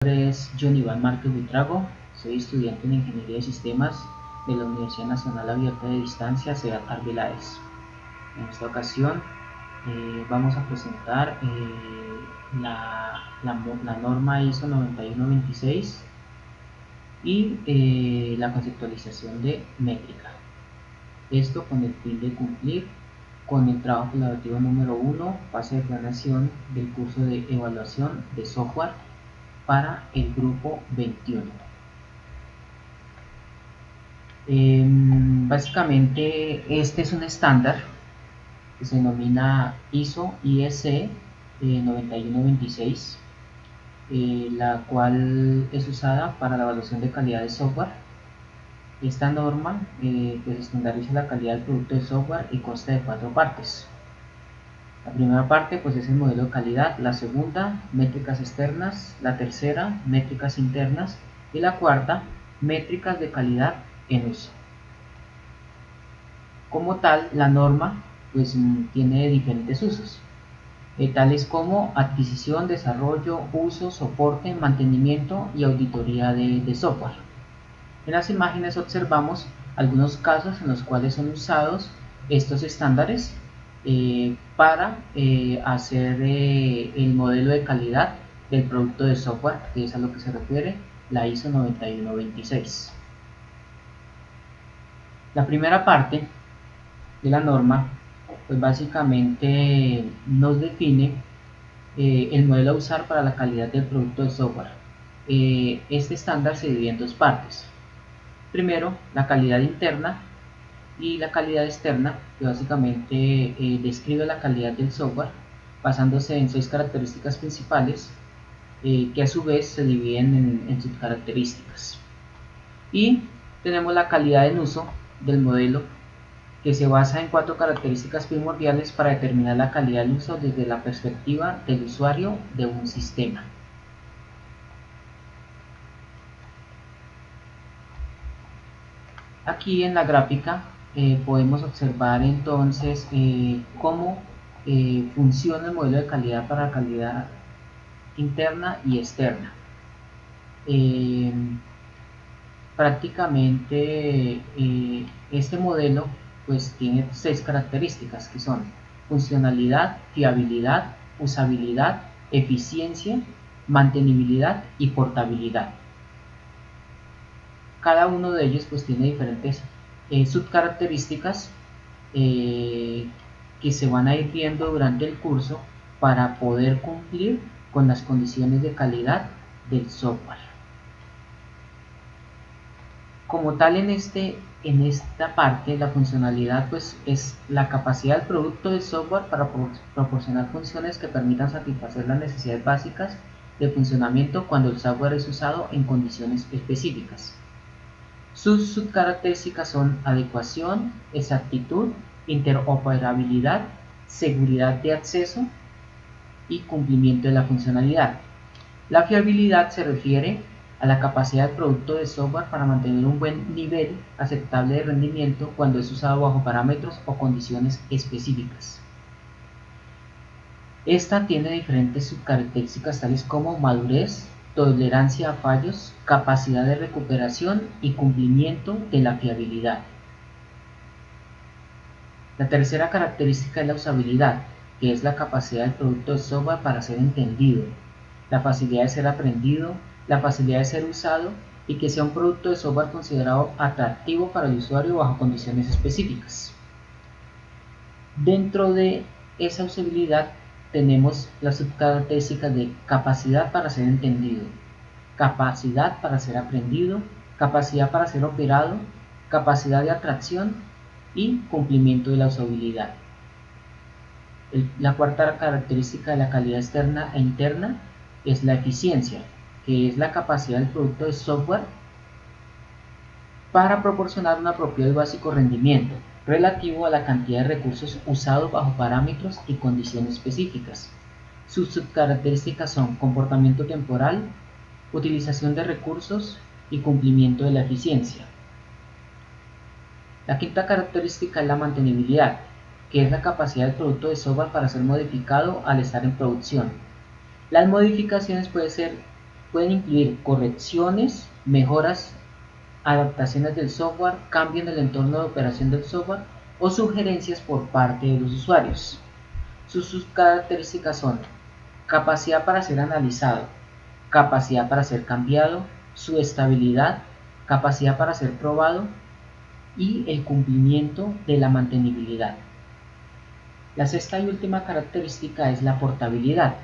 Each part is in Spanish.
nombre es John Iván Márquez Buitrago, soy estudiante en Ingeniería de Sistemas de la Universidad Nacional Abierta de Distancia, CEDAT Arbeláez. En esta ocasión vamos a presentar la norma ISO 9126 y la conceptualización de métrica. Esto con el fin de cumplir con el trabajo colaborativo número 1, fase de planeación del curso de evaluación de software para el grupo 21. Básicamente este es un estándar que se denomina ISO IEC 9126, la cual es usada para la evaluación de calidad de software. Esta norma pues estandariza la calidad del producto de software y consta de 4 partes. La primera parte pues es el modelo de calidad, la segunda, métricas externas, la tercera, métricas internas y la cuarta, métricas de calidad en uso. Como tal, la norma pues tiene diferentes usos, tales como adquisición, desarrollo, uso, soporte, mantenimiento y auditoría de software. En las imágenes observamos algunos casos en los cuales son usados estos estándares para hacer el modelo de calidad del producto de software, que es a lo que se refiere la ISO 9126. La primera parte de la norma pues básicamente nos define el modelo a usar para la calidad del producto de software. Este estándar se divide en dos partes. Primero, la calidad interna y la calidad externa, que básicamente describe la calidad del software basándose en 6 características principales que a su vez se dividen en subcaracterísticas. Y tenemos la calidad en uso del modelo, que se basa en 4 características primordiales para determinar la calidad del uso desde la perspectiva del usuario de un sistema. Aquí en la gráfica podemos observar entonces cómo funciona el modelo de calidad para la calidad interna y externa. Prácticamente este modelo pues tiene 6 características, que son funcionalidad, fiabilidad, usabilidad, eficiencia, mantenibilidad y portabilidad. Cada uno de ellos pues tiene diferentes subcaracterísticas que se van a ir viendo durante el curso para poder cumplir con las condiciones de calidad del software. Como tal, en esta parte, la funcionalidad pues es la capacidad del producto de software para proporcionar funciones que permitan satisfacer las necesidades básicas de funcionamiento cuando el software es usado en condiciones específicas. Sus subcaracterísticas son adecuación, exactitud, interoperabilidad, seguridad de acceso y cumplimiento de la funcionalidad. La fiabilidad se refiere a la capacidad del producto de software para mantener un buen nivel aceptable de rendimiento cuando es usado bajo parámetros o condiciones específicas. Esta tiene diferentes subcaracterísticas tales como madurez, tolerancia a fallos, capacidad de recuperación y cumplimiento de la fiabilidad. La tercera característica es la usabilidad, que es la capacidad del producto de software para ser entendido, la facilidad de ser aprendido, la facilidad de ser usado y que sea un producto de software considerado atractivo para el usuario bajo condiciones específicas. Dentro de esa usabilidad tenemos las subcaracterísticas de capacidad para ser entendido, capacidad para ser aprendido, capacidad para ser operado, capacidad de atracción y cumplimiento de la usabilidad. La cuarta característica de la calidad externa e interna es la eficiencia, que es la capacidad del producto de software para proporcionar un apropiado y básico rendimiento relativo a la cantidad de recursos usados bajo parámetros y condiciones específicas. Sus subcaracterísticas son comportamiento temporal, utilización de recursos y cumplimiento de la eficiencia. La quinta característica es la mantenibilidad, que es la capacidad del producto de software para ser modificado al estar en producción. Las modificaciones pueden ser Pueden incluir correcciones, mejoras, adaptaciones del software, cambio en el entorno de operación del software o sugerencias por parte de los usuarios. Sus características son capacidad para ser analizado, capacidad para ser cambiado, su estabilidad, capacidad para ser probado y el cumplimiento de la mantenibilidad. La sexta y última característica es la portabilidad,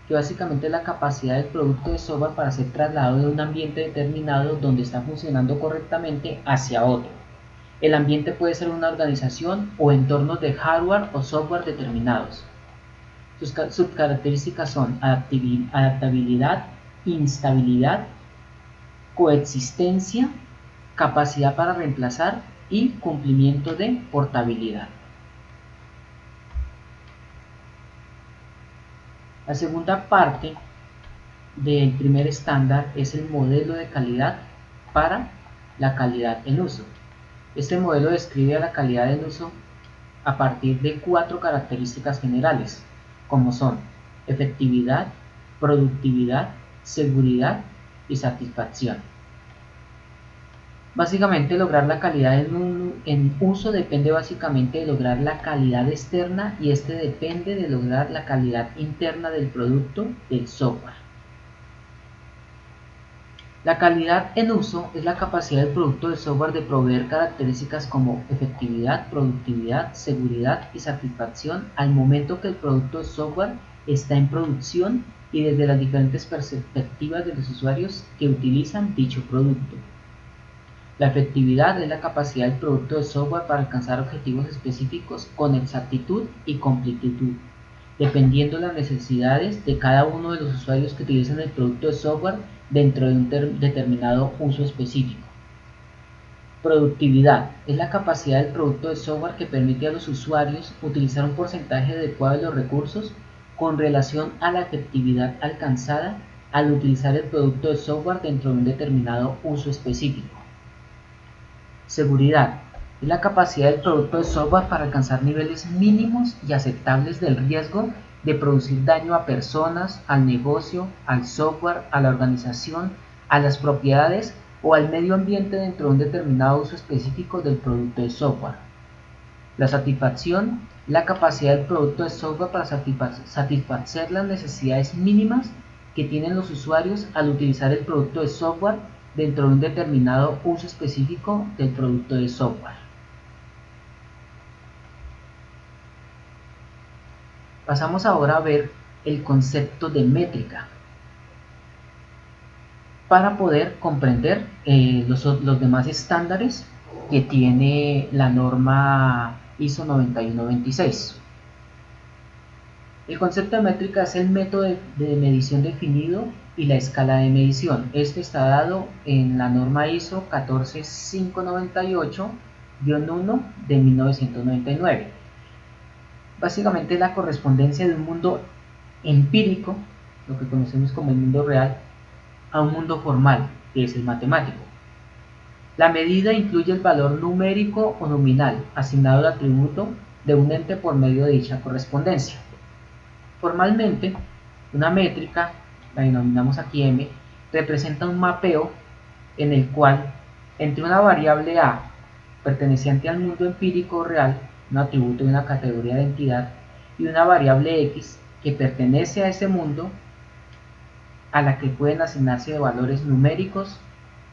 que básicamente es la capacidad del producto de software para ser trasladado de un ambiente determinado donde está funcionando correctamente hacia otro. El ambiente puede ser una organización o entornos de hardware o software determinados. Sus características son adaptabilidad, instabilidad, coexistencia, capacidad para reemplazar y cumplimiento de portabilidad. La segunda parte del primer estándar es el modelo de calidad para la calidad en uso. Este modelo describe a la calidad en uso a partir de 4 características generales, como son efectividad, productividad, seguridad y satisfacción. Básicamente lograr la calidad en uso depende básicamente de lograr la calidad externa y este depende de lograr la calidad interna del producto del software. La calidad en uso es la capacidad del producto del software de proveer características como efectividad, productividad, seguridad y satisfacción al momento que el producto de software está en producción y desde las diferentes perspectivas de los usuarios que utilizan dicho producto. La efectividad es la capacidad del producto de software para alcanzar objetivos específicos con exactitud y completitud, dependiendo de las necesidades de cada uno de los usuarios que utilizan el producto de software dentro de un determinado uso específico. Productividad es la capacidad del producto de software que permite a los usuarios utilizar un porcentaje adecuado de los recursos con relación a la efectividad alcanzada al utilizar el producto de software dentro de un determinado uso específico. Seguridad es la capacidad del producto de software para alcanzar niveles mínimos y aceptables del riesgo de producir daño a personas, al negocio, al software, a la organización, a las propiedades o al medio ambiente dentro de un determinado uso específico del producto de software. La satisfacción es la capacidad del producto de software para satisfacer las necesidades mínimas que tienen los usuarios al utilizar el producto de software dentro de un determinado uso específico del producto de software. Pasamos ahora a ver el concepto de métrica para poder comprender los demás estándares que tiene la norma ISO 9126. El concepto de métrica es el método de medición definido y la escala de medición. Este está dado en la norma ISO 14598-1 de 1999. Básicamente la correspondencia de un mundo empírico, lo que conocemos como el mundo real, a un mundo formal, que es el matemático. La medida incluye el valor numérico o nominal asignado al atributo de un ente por medio de dicha correspondencia. Formalmente, una métrica, la denominamos aquí M, representa un mapeo en el cual entre una variable A perteneciente al mundo empírico real, un atributo de una categoría de entidad, y una variable X que pertenece a ese mundo, a la que pueden asignarse valores numéricos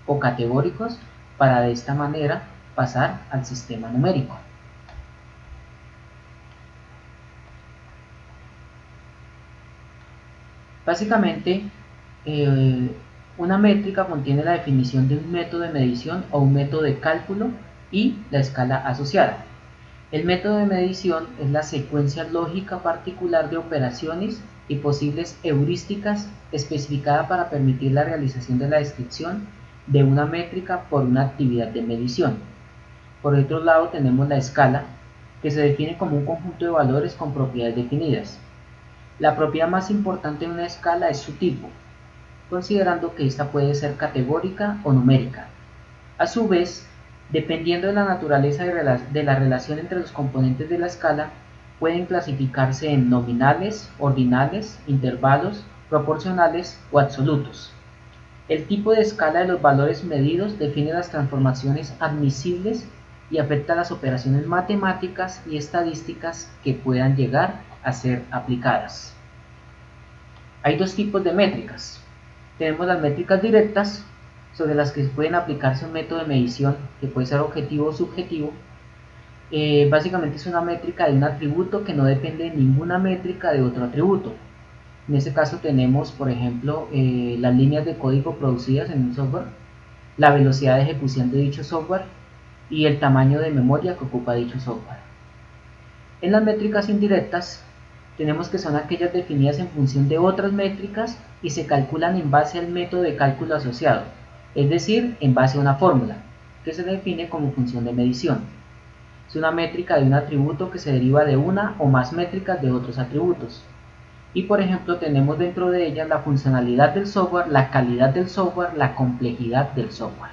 o categóricos para de esta manera pasar al sistema numérico. Básicamente, una métrica contiene la definición de un método de medición o un método de cálculo y la escala asociada. El método de medición es la secuencia lógica particular de operaciones y posibles heurísticas especificada para permitir la realización de la descripción de una métrica por una actividad de medición. Por otro lado tenemos la escala, que se define como un conjunto de valores con propiedades definidas. La propiedad más importante de una escala es su tipo, considerando que ésta puede ser categórica o numérica. A su vez, dependiendo de la naturaleza de la relación entre los componentes de la escala, pueden clasificarse en nominales, ordinales, intervalos, proporcionales o absolutos. El tipo de escala de los valores medidos define las transformaciones admisibles y afecta las operaciones matemáticas y estadísticas que puedan llegar a ser aplicadas. Hay dos tipos de métricas. Tenemos las métricas directas, sobre las que pueden aplicarse un método de medición que puede ser objetivo o subjetivo. Básicamente es una métrica de un atributo que no depende de ninguna métrica de otro atributo. En este caso tenemos, por ejemplo, las líneas de código producidas en un software, la velocidad de ejecución de dicho software y el tamaño de memoria que ocupa dicho software. En las métricas indirectas tenemos que son aquellas definidas en función de otras métricas y se calculan en base al método de cálculo asociado, es decir, en base a una fórmula, que se define como función de medición. Es una métrica de un atributo que se deriva de una o más métricas de otros atributos. Y por ejemplo tenemos dentro de ellas la funcionalidad del software, la calidad del software, la complejidad del software.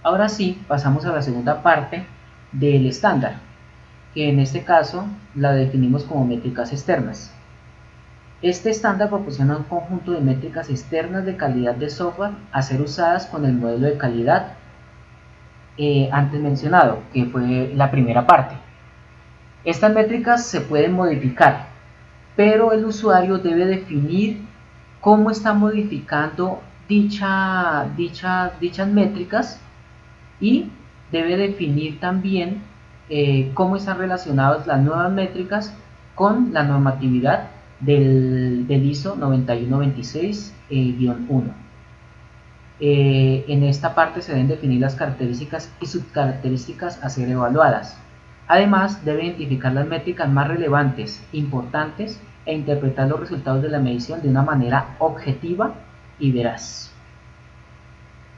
Ahora sí, pasamos a la segunda parte del estándar, que en este caso la definimos como métricas externas. Este estándar proporciona un conjunto de métricas externas de calidad de software a ser usadas con el modelo de calidad antes mencionado, que fue la primera parte. Estas métricas se pueden modificar, pero el usuario debe definir cómo está modificando dichas métricas y debe definir también cómo están relacionadas las nuevas métricas con la normatividad del ISO 9126-1. En esta parte se deben definir las características y subcaracterísticas a ser evaluadas. Además, debe identificar las métricas más relevantes, importantes e interpretar los resultados de la medición de una manera objetiva y veraz.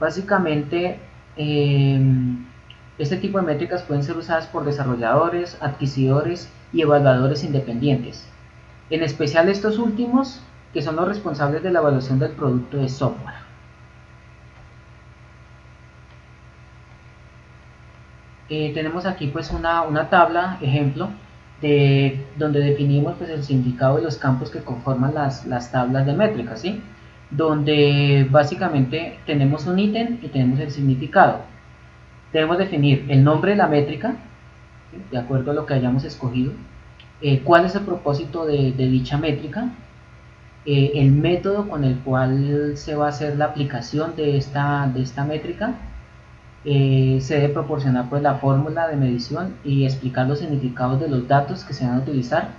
Básicamente, este tipo de métricas pueden ser usadas por desarrolladores, adquisidores y evaluadores independientes, en especial estos últimos, que son los responsables de la evaluación del producto de software. Tenemos aquí pues una tabla, ejemplo, donde definimos pues, el significado de los campos que conforman las tablas de métricas, ¿sí? Donde básicamente tenemos un ítem y tenemos el significado. Debemos definir el nombre de la métrica, ¿sí? De acuerdo a lo que hayamos escogido, cuál es el propósito de dicha métrica, el método con el cual se va a hacer la aplicación de esta métrica. Se debe proporcionar pues la fórmula de medición y explicar los significados de los datos que se van a utilizar.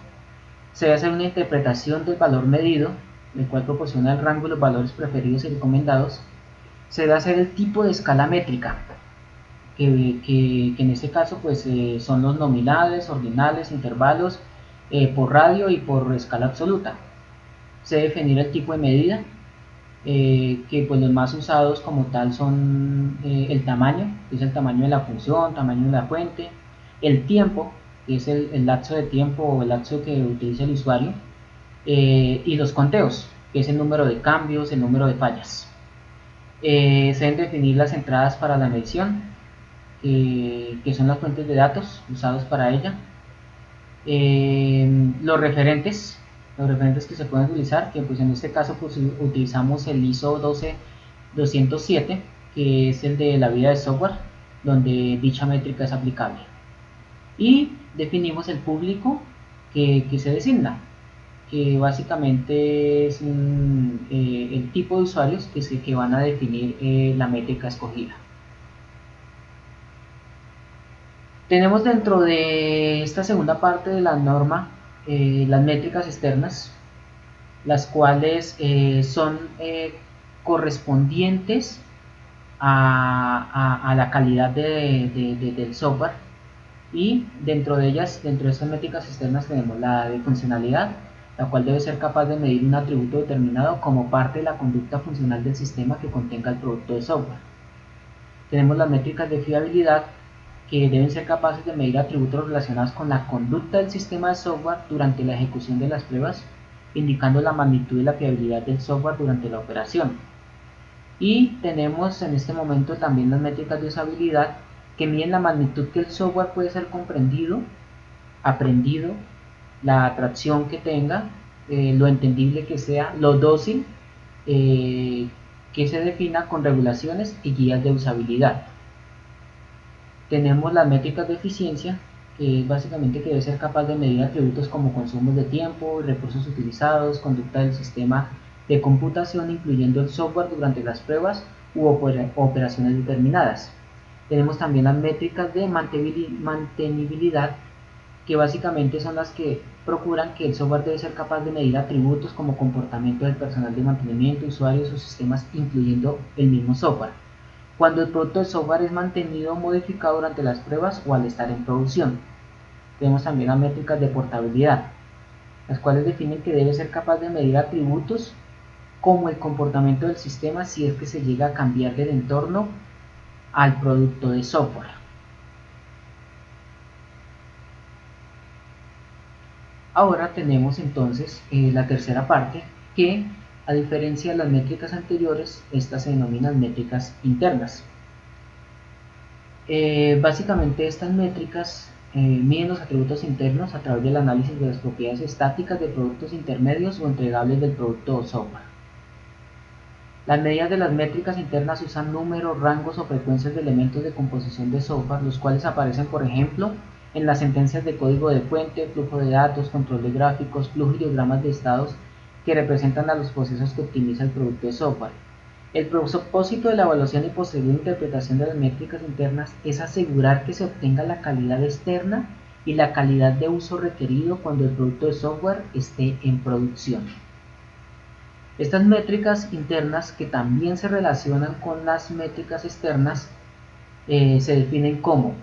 Se debe hacer una interpretación del valor medido, el cual proporciona el rango de los valores preferidos y recomendados. Se debe hacer el tipo de escala métrica, que en este caso pues, son los nominales, ordinales, intervalos, por radio y por escala absoluta. Se debe definir el tipo de medida, que pues los más usados como tal son el tamaño, que es el tamaño de la función, tamaño de la fuente, el tiempo, que es el lapso de tiempo o el lapso que utiliza el usuario, y los conteos, que es el número de cambios, el número de fallas. Se deben definir las entradas para la medición, que son las fuentes de datos usados para ella, los referentes que se pueden utilizar, que pues en este caso pues utilizamos el ISO 12207, que es el de la vida de software, donde dicha métrica es aplicable. Y definimos el público que se designa, que básicamente es el tipo de usuarios que van a definir la métrica escogida. Tenemos dentro de esta segunda parte de la norma las métricas externas, las cuales son correspondientes a la calidad del software, y dentro de ellas, dentro de estas métricas externas tenemos la de funcionalidad, la cual debe ser capaz de medir un atributo determinado como parte de la conducta funcional del sistema que contenga el producto de software. Tenemos las métricas de fiabilidad, que deben ser capaces de medir atributos relacionados con la conducta del sistema de software durante la ejecución de las pruebas, indicando la magnitud y la fiabilidad del software durante la operación. Y tenemos en este momento también las métricas de usabilidad, que miden la magnitud que el software puede ser comprendido, aprendido, la atracción que tenga, lo entendible que sea, lo dócil que se defina con regulaciones y guías de usabilidad. Tenemos las métricas de eficiencia, que básicamente que debe ser capaz de medir atributos como consumos de tiempo, recursos utilizados, conducta del sistema de computación, incluyendo el software durante las pruebas u operaciones determinadas. Tenemos también las métricas de mantenibilidad, que básicamente son las que procuran que el software debe ser capaz de medir atributos como comportamiento del personal de mantenimiento, usuarios o sistemas, incluyendo el mismo software, cuando el producto de software es mantenido o modificado durante las pruebas o al estar en producción. Tenemos también las métricas de portabilidad, las cuales definen que debe ser capaz de medir atributos como el comportamiento del sistema si es que se llega a cambiar del entorno al producto de software. Ahora tenemos entonces la tercera parte, que a diferencia de las métricas anteriores, estas se denominan métricas internas. Básicamente estas métricas miden los atributos internos a través del análisis de las propiedades estáticas de productos intermedios o entregables del producto o software. Las medidas de las métricas internas usan números, rangos o frecuencias de elementos de composición de software, los cuales aparecen, por ejemplo, en las sentencias de código de fuente, flujo de datos, control de gráficos, flujo y diagramas de estados que representan a los procesos que optimiza el producto de software. El propósito de la evaluación y posterior interpretación de las métricas internas es asegurar que se obtenga la calidad externa y la calidad de uso requerido cuando el producto de software esté en producción. Estas métricas internas, que también se relacionan con las métricas externas, se definen como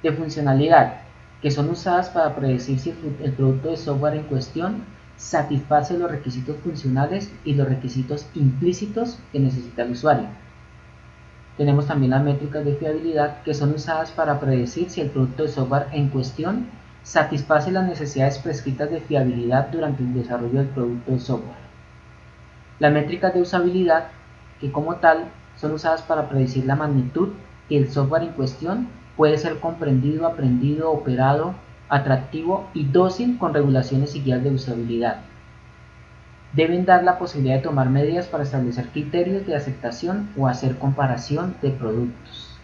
de funcionalidad, que son usadas para predecir si el producto de software en cuestión satisface los requisitos funcionales y los requisitos implícitos que necesita el usuario. Tenemos también las métricas de fiabilidad, que son usadas para predecir si el producto de software en cuestión satisface las necesidades prescritas de fiabilidad durante el desarrollo del producto de software. Las métricas de usabilidad, que como tal son usadas para predecir la magnitud que el software en cuestión puede ser comprendido, aprendido, operado, atractivo y dócil con regulaciones y guías de usabilidad. Deben dar la posibilidad de tomar medidas para establecer criterios de aceptación o hacer comparación de productos.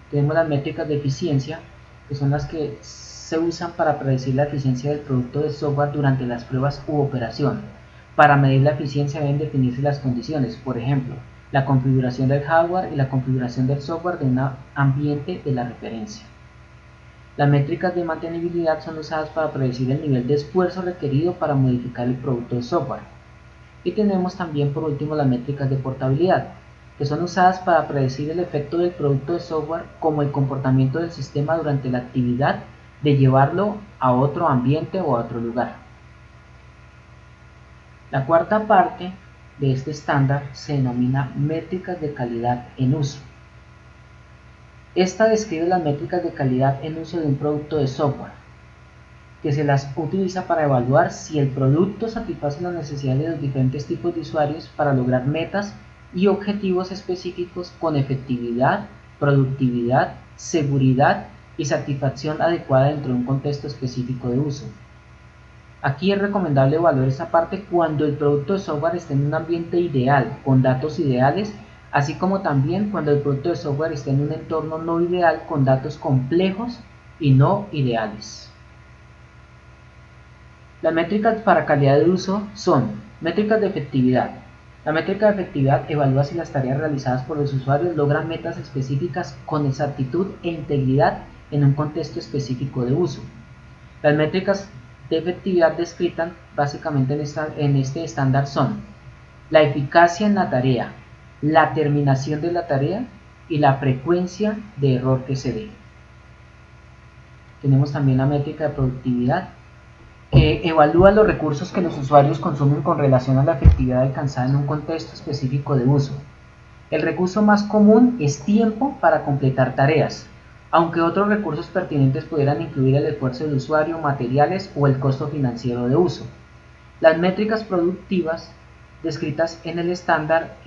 Tenemos las métricas de eficiencia, que son las que se usan para predecir la eficiencia del producto de software durante las pruebas u operación. Para medir la eficiencia deben definirse las condiciones, por ejemplo, la configuración del hardware y la configuración del software de un ambiente de la referencia. Las métricas de mantenibilidad son usadas para predecir el nivel de esfuerzo requerido para modificar el producto de software. Y tenemos también por último las métricas de portabilidad, que son usadas para predecir el efecto del producto de software como el comportamiento del sistema durante la actividad de llevarlo a otro ambiente o a otro lugar. La cuarta parte de este estándar se denomina métricas de calidad en uso. Esta describe las métricas de calidad en uso de un producto de software, que se las utiliza para evaluar si el producto satisface las necesidades de los diferentes tipos de usuarios para lograr metas y objetivos específicos con efectividad, productividad, seguridad y satisfacción adecuada dentro de un contexto específico de uso. Aquí es recomendable evaluar esta parte cuando el producto de software esté en un ambiente ideal, con datos ideales, así como también cuando el producto de software esté en un entorno no ideal, con datos complejos y no ideales. Las métricas para calidad de uso son métricas de efectividad. La métrica de efectividad evalúa si las tareas realizadas por los usuarios logran metas específicas con exactitud e integridad en un contexto específico de uso. Las métricas de efectividad descritas básicamente en este estándar son la eficacia en la tarea, la terminación de la tarea y la frecuencia de error que se dé. Tenemos también la métrica de productividad, que evalúa los recursos que los usuarios consumen con relación a la efectividad alcanzada en un contexto específico de uso. El recurso más común es tiempo para completar tareas, aunque otros recursos pertinentes pudieran incluir el esfuerzo del usuario, materiales o el costo financiero de uso. Las métricas productivas descritas en el estándar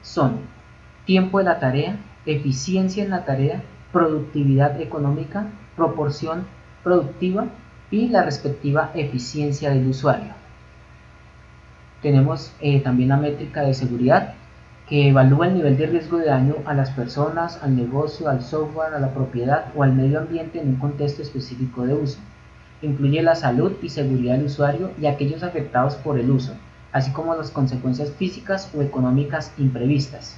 son tiempo de la tarea, eficiencia en la tarea, productividad económica, proporción productiva y la respectiva eficiencia del usuario. Tenemos también la métrica de seguridad, que evalúa el nivel de riesgo de daño a las personas, al negocio, al software, a la propiedad o al medio ambiente en un contexto específico de uso. Incluye la salud y seguridad del usuario y aquellos afectados por el uso, así como las consecuencias físicas o económicas imprevistas.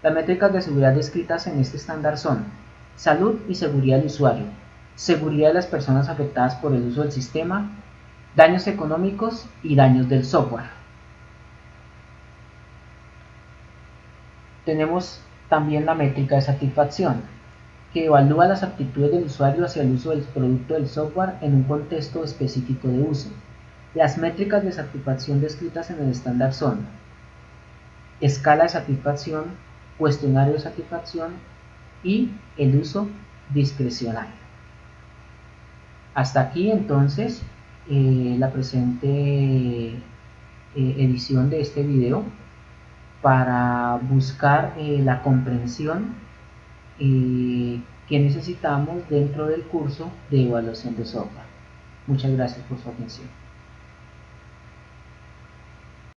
Las métricas de seguridad descritas en este estándar son: salud y seguridad del usuario, seguridad de las personas afectadas por el uso del sistema, daños económicos y daños del software. Tenemos también la métrica de satisfacción, que evalúa las aptitudes del usuario hacia el uso del producto del software en un contexto específico de uso. Las métricas de satisfacción descritas en el estándar son: escala de satisfacción, cuestionario de satisfacción y el uso discrecional. Hasta aquí entonces la presente edición de este video para buscar la comprensión que necesitamos dentro del curso de evaluación de software. Muchas gracias por su atención.